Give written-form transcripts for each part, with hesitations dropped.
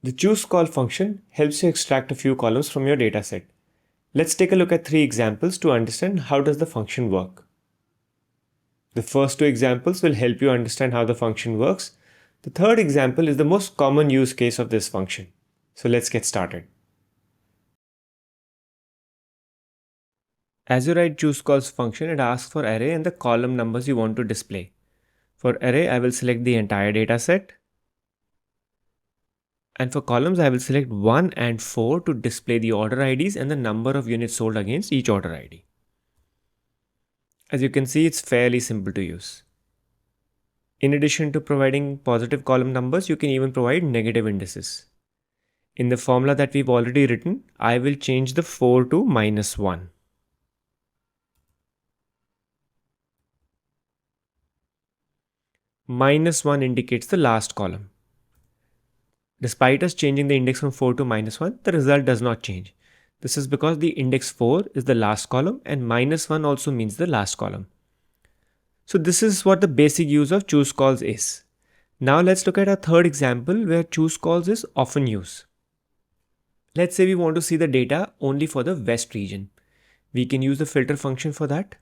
The CHOOSECOLS function helps you extract a few columns from your dataset. Let's take a look at 3 examples to understand how does the function work. The first 2 examples will help you understand how the function works. The third example is the most common use case of this function. So let's get started. As you write CHOOSECOLS function, it asks for array and the column numbers you want to display. For array, I will select the entire dataset. And for columns, I will select 1 and 4 to display the order IDs and the number of units sold against each order ID. As you can see, it's fairly simple to use. In addition to providing positive column numbers, you can even provide negative indices. In the formula that we've already written, I will change the 4 to -1. -1 indicates the last column. Despite us changing the index from 4 to -1, the result does not change. This is because the index 4 is the last column and -1 also means the last column. So this is what the basic use of CHOOSECOLS is. Now let's look at our third example where CHOOSECOLS is often used. Let's say we want to see the data only for the West region. We can use the filter function for that.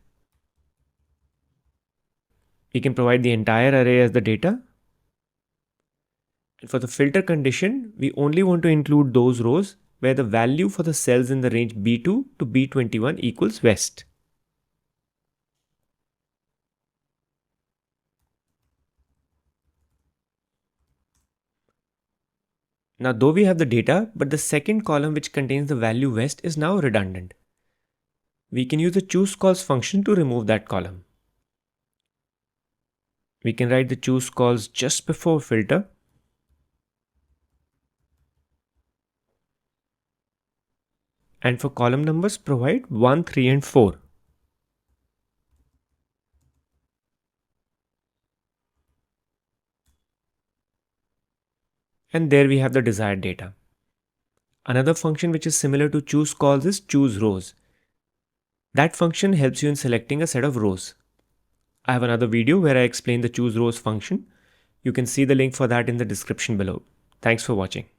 We can provide the entire array as the data. And for the filter condition, we only want to include those rows where the value for the cells in the range B2 to B21 equals West. Now, though we have the data, but the second column which contains the value West is now redundant. We can use the CHOOSECOLS function to remove that column. We can write the CHOOSECOLS just before filter. And for column numbers, provide 1, 3 and 4. And there we have the desired data. Another function which is similar to CHOOSECOLS is CHOOSEROWS. That function helps you in selecting a set of rows. I have another video where I explain the CHOOSEROWS function. You can see the link for that in the description below. Thanks for watching.